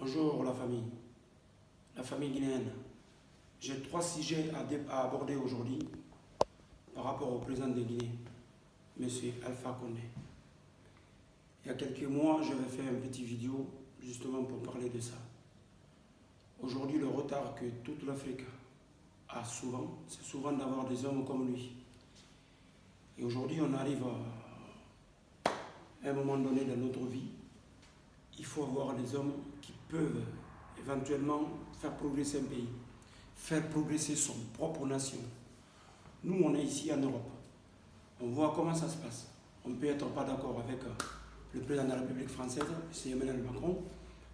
Bonjour la famille guinéenne. J'ai 3 sujets à aborder aujourd'hui par rapport au président de Guinée, M. Alpha Condé. Il y a quelques mois, j'avais fait une petite vidéo justement pour parler de ça. Aujourd'hui, le retard que toute l'Afrique a souvent, c'est souvent d'avoir des hommes comme lui. Et aujourd'hui, on arrive à un moment donné dans notre vie, il faut avoir des hommes qui peuvent éventuellement faire progresser un pays, faire progresser son propre nation. Nous, on est ici en Europe. On voit comment ça se passe. On peut être pas d'accord avec le président de la République française, c'est Emmanuel Macron.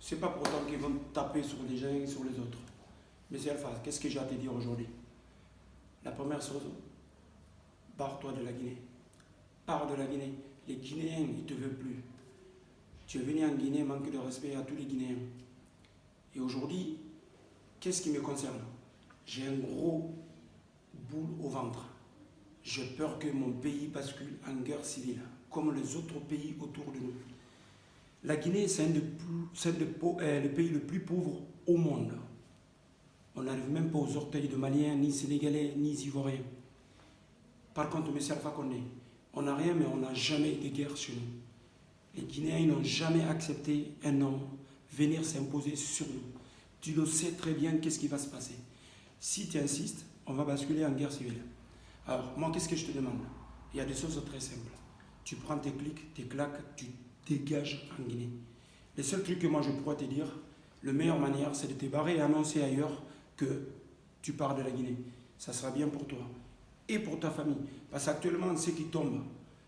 C'est pas pour autant qu'ils vont taper sur les gens et sur les autres. Mais c'est Alpha, qu'est-ce que j'ai à te dire aujourd'hui? La première chose, barre-toi de la Guinée. Pars de la Guinée. Les Guinéens, ils ne te veulent plus. Tu es venu en Guinée, manque de respect à tous les Guinéens. Et aujourd'hui, qu'est-ce qui me concerne? J'ai un gros boule au ventre. J'ai peur que mon pays bascule en guerre civile, comme les autres pays autour de nous. La Guinée, c'est le pays le plus pauvre au monde. On n'arrive même pas aux orteils de Maliens, ni Sénégalais, ni Ivoiriens. Par contre, M. Alpha Condé, on n'a rien, mais on n'a jamais eu de guerre chez nous. Les Guinéens n'ont jamais accepté un homme venir s'imposer sur nous. Tu le sais très bien qu'est-ce qui va se passer. Si tu insistes, on va basculer en guerre civile. Alors, moi, qu'est-ce que je te demande? Il y a des choses très simples. Tu prends tes clics, tes claques, tu dégages en Guinée. Le seul truc que moi je pourrais te dire, la meilleure manière, c'est de te barrer et annoncer ailleurs que tu pars de la Guinée. Ça sera bien pour toi et pour ta famille. Parce qu'actuellement, ceux qui tombent,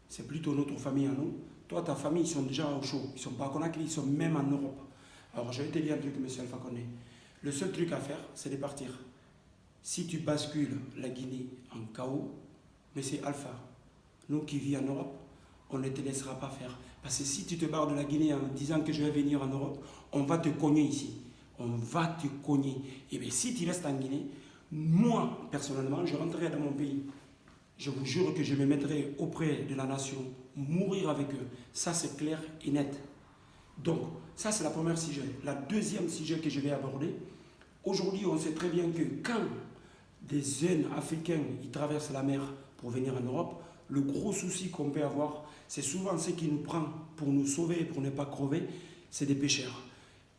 c'est plutôt notre famille à nous. Toi, ta famille, ils sont déjà au chaud. Ils ne sont pas à Conakry, ils sont même en Europe. Alors, je vais te dire un truc, M. Alpha Condé. Le seul truc à faire, c'est de partir. Si tu bascules la Guinée en chaos, M. Alpha, nous qui vivons en Europe, on ne te laissera pas faire. Parce que si tu te barres de la Guinée en disant que je vais venir en Europe, on va te cogner ici. On va te cogner. Et bien, si tu restes en Guinée, moi, personnellement, je rentrerai dans mon pays. Je vous jure que je me mettrai auprès de la nation, mourir avec eux. Ça, c'est clair et net. Donc, ça, c'est la première sujet. La deuxième sujet que je vais aborder, aujourd'hui, on sait très bien que quand des jeunes Africains ils traversent la mer pour venir en Europe, le gros souci qu'on peut avoir, c'est souvent ce qui nous prend pour nous sauver, pour ne pas crever, c'est des pêcheurs.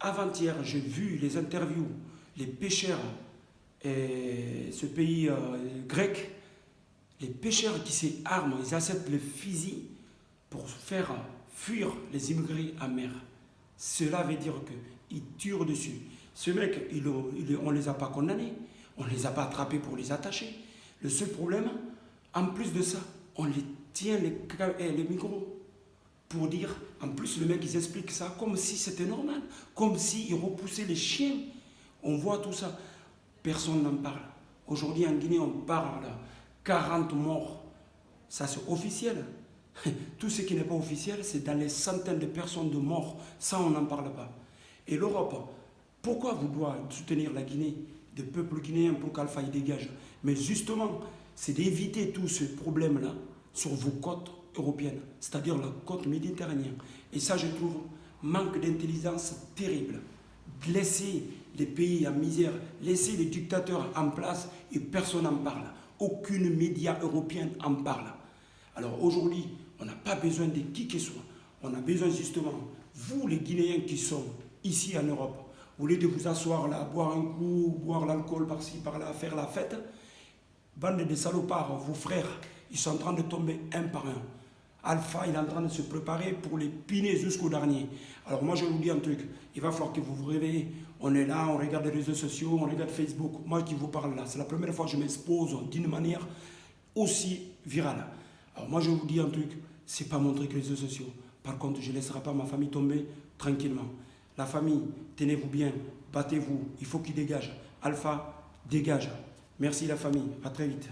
Avant-hier, j'ai vu les interviews, les pêcheurs, ce pays grec, les pêcheurs qui s'arment, ils acceptent le fusil pour faire fuir les immigrés en mer. Cela veut dire qu'ils tuent dessus. Ce mec, on ne les a pas condamnés, on ne les a pas attrapés pour les attacher. Le seul problème, en plus de ça, on les tient les micros pour dire, en plus le mec il explique ça comme si c'était normal, comme s'il repoussait les chiens. On voit tout ça, personne n'en parle. Aujourd'hui en Guinée on parle de 40 morts, ça c'est officiel. Tout ce qui n'est pas officiel, c'est dans les centaines de personnes de morts, ça on n'en parle pas. Et l'Europe, pourquoi vous doit soutenir la Guinée, des peuples guinéens pour qu'Alpha y dégage? Mais justement, c'est d'éviter tout ce problème-là sur vos côtes européennes, c'est-à-dire la côte méditerranéenne. Et ça, je trouve, manque d'intelligence terrible. Laisser les pays en misère, laisser les dictateurs en place et personne n'en parle. Aucune média européenne en parle. Alors aujourd'hui, on n'a pas besoin de qui que ce soit. On a besoin justement, vous les Guinéens qui sont ici en Europe, au lieu de vous asseoir là, boire un coup, boire l'alcool par-ci, par-là, faire la fête, bande de salopards, vos frères, ils sont en train de tomber un par un. Alpha, il est en train de se préparer pour les piner jusqu'au dernier. Alors moi, je vous dis un truc, il va falloir que vous vous réveillez. On est là, on regarde les réseaux sociaux, on regarde Facebook. Moi qui vous parle là, c'est la première fois que je m'expose d'une manière aussi virale. Alors moi, je vous dis un truc, c'est pas mon truc les réseaux sociaux. Par contre, je ne laisserai pas ma famille tomber tranquillement. La famille, tenez-vous bien, battez-vous, il faut qu'il dégage. Alpha, dégage. Merci la famille, à très vite.